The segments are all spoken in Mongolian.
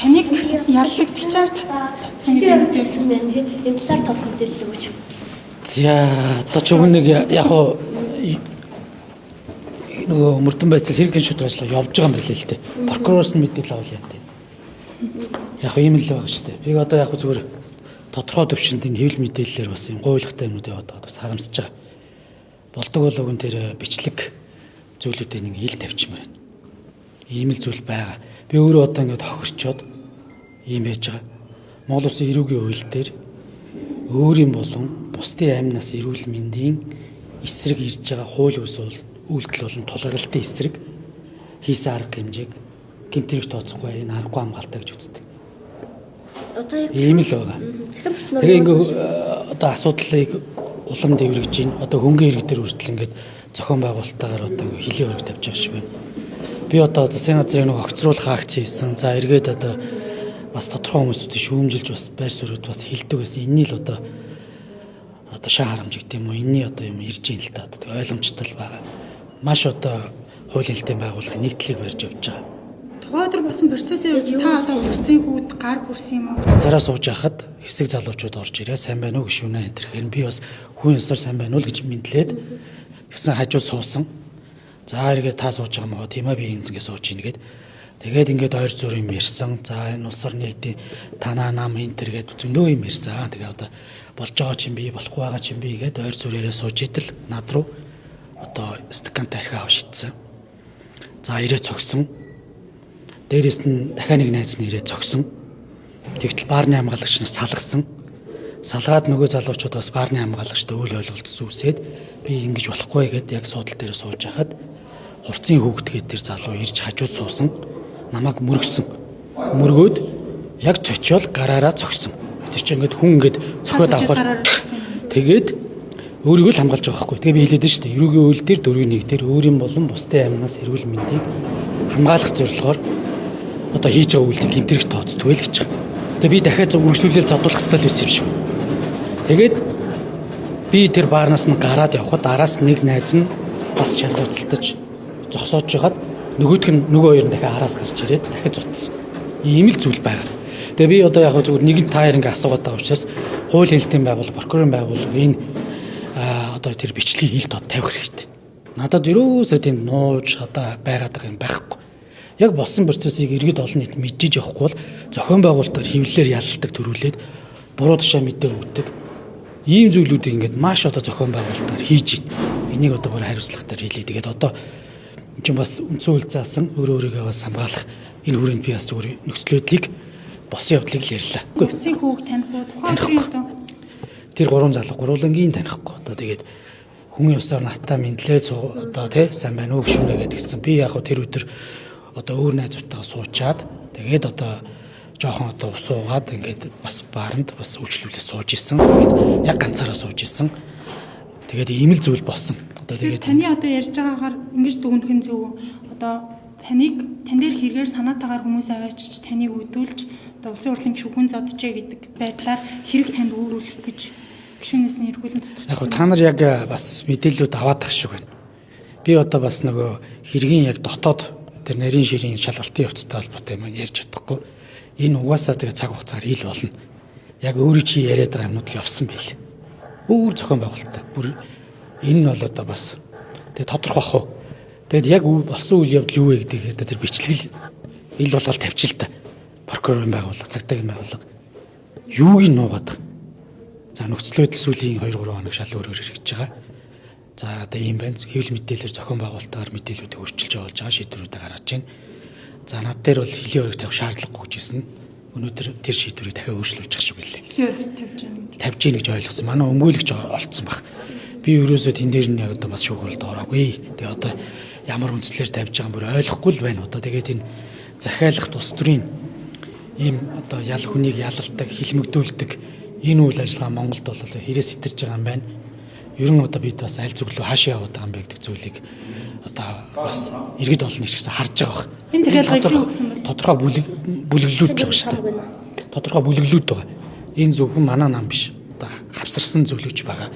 Таныг яллагдчихаар татсан гэдэг байсан байна. Энэ талаар тоос мэдээлэл өгөөч. За одоо ч үгүй нэг яг хоо нөгөө мөрдөн байцал хэрэг шийдвэр ажиллагаа явж байгаа юм байна л дээ. Прокуророос нь мэдээлэл авал яа гэдэг. Яг хоо ийм л байгаа шүү дээ. Би одоо яг зүгээр тодорхой төвшөнд энэ хэвлэл мэдээллээр бас юм гуйлагтай юмнууд яваад байгаа бас харамсаж байгаа. Болдог бол уг нь тэр бичлэг зүйлүүдийн нэг ил тавьчмаар байна. Ийм л зүйл байгаа. Би өөрөө одоо ингээд хохирчоод ийм байж байгаа. Монгол Улсын эрүүгийн хууль дээр өөрийн болон бусдын амнаас эрүүл мэндийн эсрэг ирж байгаа хууль ёсол үйлдэл болон тулгаралтын эсрэг хийсэн арга хэмжээг гэмтрийг тооцохгүй энэ аргагүй хамгаалтай гэж үздэг. Одоо яг ийм л байгаа. Тэгээ ингээд одоо асуудлыг улам дэврэгж гин одоо хөнгөн иргэн дээр хүртэл ингээд зохион байгуулалтаагаар одоо хөлийн өрг тавьж байгаа шиг байна. Би одоо засгийн газрын нэг огцруулах акц хийсэн. За эргээд одоо бас тодорхой хүмүүсүүдийг шүүмжилж бас байр суурьд бас хилдэг гэсэн. Энэний л одоо шаа харамж гэдэг юм уу? Энэний одоо юм ирж ийн л та одоо ойлгомжтой л байгаа. Маш одоо хуулийн хэлтийн байгууллага нэгдлийг барьж явж байгаа. Тухайн өдөр болсон процессын үед та одоо хурцын хүүд гар хүрсэн юм уу? Зараа сууж хахад хэсэг залуучууд орж ирээ. Сайн байна уу гişүнэ энэ тэрхээр би бас хүн ёсоор сайн байна уу гэж мэдлээд тэгсэн хажууд суусан. За эргээ та сууж байгаа мó тийм ээ би ингэ сууж ийн гээд тэгээд ингээд ойр зур юм ярьсан. За энэ улс орны эдийн танаа нам энэ тэргээд зөндөө юм ярьсан. Тэгээ одоо болж байгаа чинь би болохгүй байгаа чинь би гээд ойр зурээрээ сууж идэл над руу одоо стакан тархи аваа шидсэн. За ирээ цогсон. Дээрээс нь дахиад нэг найз нь ирээ цогсон. Тэгтэл баарны хамгаалагч нь салгасан. Салгаад нөгөө залуучууд бас баарны хамгаалагчтай үйл ойлголцсон үсээд би ингэж болохгүй гэдээ яг суудлын дээр сууж хахад хурцын хөөгдгээд тэр залуу ирж хажууд суусан. Намайг мөргсөн. Мөргөөд яг цочоол гараараа цогсон. Тэр чинь ингээд хүн ингээд цохиод авахаар тэгээд өөрийгөө л хамгаалж байгаа байхгүй. Тэгээ би хэлээд шүү дээ. Эрүүгийн хууль дээр 4-1 дээр өөрийн болон бусдын амнаас эрүүл мэндийг хамгаалах зорилгоор одоо хийж байгаа үйлдэл гэмтрэгт тооцдог л гэж байгаа. Тэгээ би дахиад үргэлжлүүлэл задуулах хэрэгтэй л байсан юм шиг. Тэгээд би тэр баарнаас нь гараад явхад араас нэг найз нь бас шалгууцалтаж зогсоож байгаад нөгөөх нь нөгөө хоёр нь дахиад араас гарч ирээд дахиад зутсан. Ийм л зүйл байгаа. Тэгээ би одоо яг зүгээр нэгэн таар ингээ асуугаад байгаа учраас хууль хэлтийн байгууллага, прокурорын байгууллага энэ одоо тэр бичлэгийг ил тод тавих хэрэгтэй. Надад ерөөсөө тийм нууж одоо байгаад байгаа юм байхгүй. Яг болсон процессыг иргэд олон нийт мэдчихэж явахгүй бол зохион байгуулалтаар хэвлэлээр ялалдаг төрүүлээд буруу тушаа мэдээ өгдөг. Ийм зүйлүүдийг ингээд маш одоо зохион байгуулалтаар хийж байна. Энийг одоо бүр хариуцлагатаар хийлээ. Тэгээд одоо энэ чинь бас үндсэн хууль заасан өөрийгөө бас хамгаалах энэ хүрээнд би бас зүгээр нөхцөл байдлыг босон явдлыг л ярьлаа. Хурцын хүүг таних уу? Тухайн одоо тэр гурван залуу гурвангийн танихгүй. Одоо тэгээд хүн ёсоор натаа мэдлээ одоо тий сайн байна уу гişүнэ гэдгийгсэн. Би яг тэр өдөр одоо өөр найзуудтайгаа суучаад тэгээд одоо жоохон одоо усуугаад ингээд бас бааранд бас үйлчлүүлээ сууж исэн. Тэгээд яг ганцаараа сууж исэн. Тэгээд ийм л зүйл болсон. Одоо тэгээд таны одоо ярьж байгаагаар ингэж дүгнэх нь зөв. Одоо тан дээр хэрэгээр санаатаагаар хүмүүс аваачиж таныг өдүүлж одоо улсын хурлын гишүүн хүн зоджээ гэдэг байдлаар хэрэг танд өөрүүлэх гэж гишүүнээс нь эргүүлэн татах. Яг та нар яг бас мэдээллүүд аваад тах шиг байна. Би одоо бас нөгөө хэргийн яг дотоод тэр нарийн ширийн шалгалтын явцтай холбоотой юм ярьж чадахгүй. Энэ угаасаа тэгээ цаг хугацаар ил болно. Яг өөрөө чи яриад байгаа юмнууд л явсан байл. Өөр зохион байгуулалтаа. Бүр энэ нь бол одоо бас тэгээ тодорхой бах уу. Тэгэд яг болсон үйл явдал юу вэ гэдгийг одоо тэр бичлэгэл ил болгоод тавьчих л та. Прокурорын байгууллага, цагдаагийн байгууллага юуг нь нуугаад байгаа. За нөхцөл байдал сүүлийн 2-3 хоног шал өөрөөр хэрэгжиж байгаа. За одоо ийм байна. Хэвлэл мэдээлэлээр зохион байгуулалтаар мэдээллүүдийг өөрчилж явуулж байгаа шийдвэрүүдээ гаргаж байна. За над дээр бол хөлийн өрг тавих шаардлагагүй гэжсэн. Өнөөдөр тэр шийдвэрийг дахиад өөрчлүүлж байгаа шүү гэлээ. Тавьж гин гэж ойлгосон. Манай өмгөөлөгч олцсон баг. Би ерөөсөө тэн дээр нь яг одоо бас шүүхрэлд ороогүй. Тэгээ одоо ямар үндслээр тавьж байгаа бүр ойлгохгүй л байна. Одоо тэгээд энэ захиалах тус төрийн ийм одоо ял хүнийг ялалдаг, хилмигдүүлдэг энэ үйл ажиллагаа Монголд бол хэрэг сэтэрж байгаа юм байна. Ер нь одоо бид бас аль зүглөө хаашаа яваад байгаа юм бэ гэдэг зүйлийг одоо бас иргэд олон нэг чигсээ харж байгаа баг. Энэ захиалгыг тодорхой бүлэглэлүүд байгаа шүү дээ. Тодорхой бүлэглэлүүд байгаа. Энэ зөвхөн манай нам биш. Одоо хавсарсан зүйлүүч байгаа.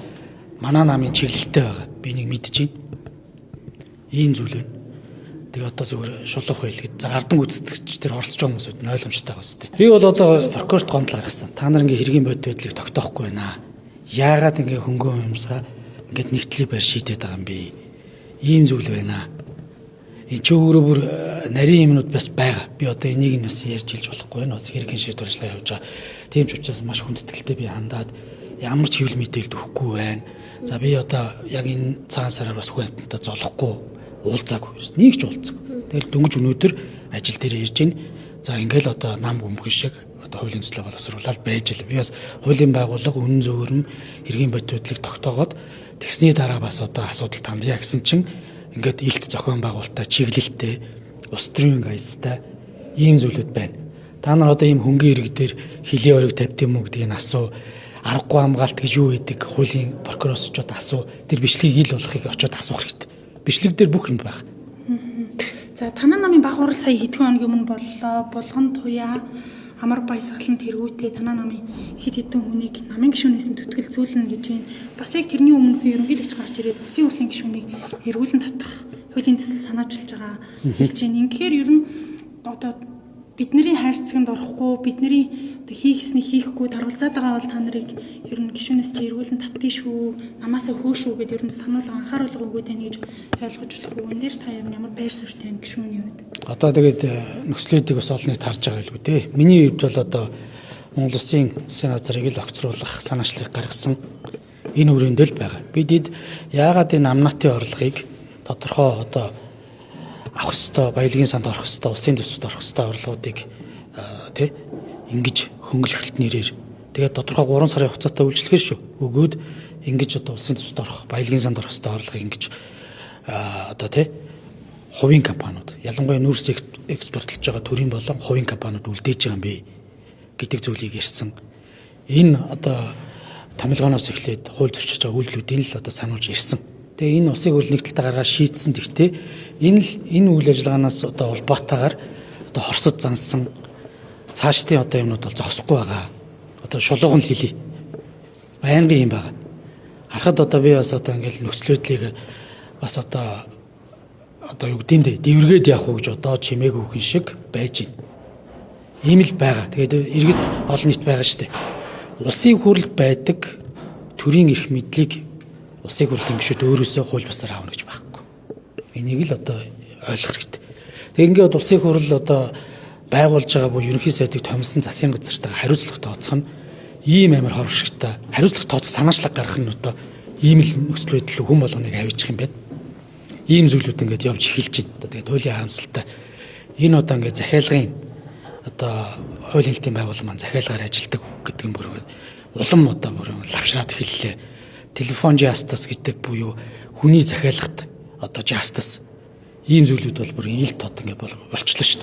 Манай намын чиглэлтэй байгаа. Би нэг мэдчихээн. Ийм зүйл байна. Тэгээ одоо зүгээр шулуух байл гэд. За гардан гүйцэтгэгч тэр оролцож байгаа хүмүүсүүд нь ойлгомжтой байгаа зү. Би бол одоо прокурорт гомдол гаргасан. Та нар ингээ хэргийн бод байдлыг тогтоохгүй байна. Яагаад ингээ хөнгөн юмсгаа ингээд нэгтлийг барь шийдээд байгаа юм бэ? Ийм зүйл байна. Энэ ч өөрөө бүр нарийн юмнууд бас байгаа. Би одоо энийг нь бас ярьж хэлж болохгүй байна. Бас хэргийн шийдвэр ажиллагаа явуулж байгаа. Тийм ч учраас маш хүндэтгэлтэй би хандаад ямар ч хэвлэл мэдээлэл өгөхгүй байна. За би одоо яг энэ цагаан сараар бас хүн амтнтай золохгүй уулзаагүй. Нэг ч уулзаагүй. Тэгэл дөнгөж өнөөдөр ажил дээр ирж байна. За ингээл одоо нам гүмхэн шиг одоо хуулийн төслөө боловсруулаад байж л. Би бас хуулийн байгууллага үнэн зөвөрм хэргийн бод байдлыг тогтоогоод тэгсний дараа бас одоо асуудал тандъя гэсэн чинь ингээд илт зохион байгуулалтаа чиглэлтэй улс төрийн гайстай ийм зүйлүүд байна. Та нар одоо ийм хөнгөн ирэг дээр хилийн ориг тавьд юм уу гэдгийг нь асуу. Аргагүй хамгаалт гэж юу гэдэг хуулийн прокурорс очоод асуу. Тэр бичлэгийг ил болохыг очоод асуух хэрэгтэй. Бичлэг дээр бүх юм байна. За танаа намын баг хурал сая хэдхэн хоногийн өмнө боллоо. Булган туяа амар баясгалан тэргүүтээ танаа намын хэд хэдэн хүнийг намын гишүүнээс нь түтгэлзүүлнэ гэж байна. Бас яг тэрний өмнө ерөнхийлөгч гарч ирээд улсын хурлын гишүүнийг эргүүлэн татах хуулийн төсөл санаачилж байгаа хэлж байна. Ингэхээр ер нь одоо бидний хайрцагт орохгүй, бидний одоо хийхсний хийхгүй даргалзаад байгаа бол та нарыг ер нь гишүүнээс чи эргүүлэн татдээ шүү, намаасаа хөөшүү гэдээ ер нь сануулга анхааруулга өгөөд байна гэж ойлгож болохгүй. Энэ дээр та ямар байр суурьтай байна гишүүний үед? Одоо тэгээд нөхцөлүүдийг бас олныг тарж байгаа илүү дээ. Миний хувьд бол одоо Монгол Улсын засгийн газрыг л огцруулах санаачлалыг гаргасан энэ хүрээндээ л байгаа. Бид яагаад энэ амнатын орлогыг тодорхой одоо авах ёстой, баялагын санд орох ёстой, улсын төсөвт орох ёстой орлогуудыг тий ингэж хөнгөлөлт нэрээр тэгээд тодорхой 3 сарын хугацаатай үйлчлэхээр шүү. Өгөөд ингэж одоо улсын төсөвт орох, баялагын санд орох ёстой орлогыг ингэж одоо тий хувийн компаниуд, ялангуяа нүүрс экспортлж байгаа төрийн болон хувийн компаниуд үлдээж байгаа юм бэ гэдэг зүйлийг ярьсан. Энэ одоо томилгооноос эхлээд хууль зөрчиж байгаа үйлдэлүүдийн л одоо сануулж ирсэн. Тэгээ энэ усыг үл нэгдэлтэй гаргаад шийдсэн. Тэгтээ энэ үйл ажиллагаанаас одоо улбаатаагаар одоо хорсод зансан цаашдын одоо юмнууд бол зогсохгүй байгаа. Одоо шулуухан хэлий. Байнгын юм байгаа. Харахад одоо би бас одоо ингээл нөхцөлөдлийг бас одоо юу гэдэм бэ? Дэвэргээд явах уу гэж одоо чимээгүй хүн шиг байж байна. Ийм л байгаа. Тэгээд иргэд олон нийт байгаа шүү дээ. Улсын хурл байдаг төрийн эрх мэдлийг улсын хурлын гишүүд өөрөөсөө хууль бусаар аавна гэж байхгүй. Энийг л одоо ойлгох хэрэгтэй. Тэг ингээд улсын хурл одоо байгуулж байгаа буюу ерөнхий сайдыг томилсон засгийн газартаа хариуцлага тооцох нь ийм амар хор уршигтай. Хариуцлага тооцох санаачлаг гаргах нь одоо ийм л нөхцөл байдал хүн болгоныг авчих юм байна. Ийм зүйлүүд ингээд явж эхэлж байна. Одоо тэгээд хуулийн харамсалтай энэ одоо ингээд захиалгын одоо хуулийн хэлтийн байгууллага маань захиалгаар ажилладаг гэдэг нь бүр улам одоо бүр лавшраад эхэллээ. Телефон justice гэдэг буюу хүний захиалгат одоо justice ийм зүйлүүд бол бүр ил тод ингээд болчихлоо шүү дээ.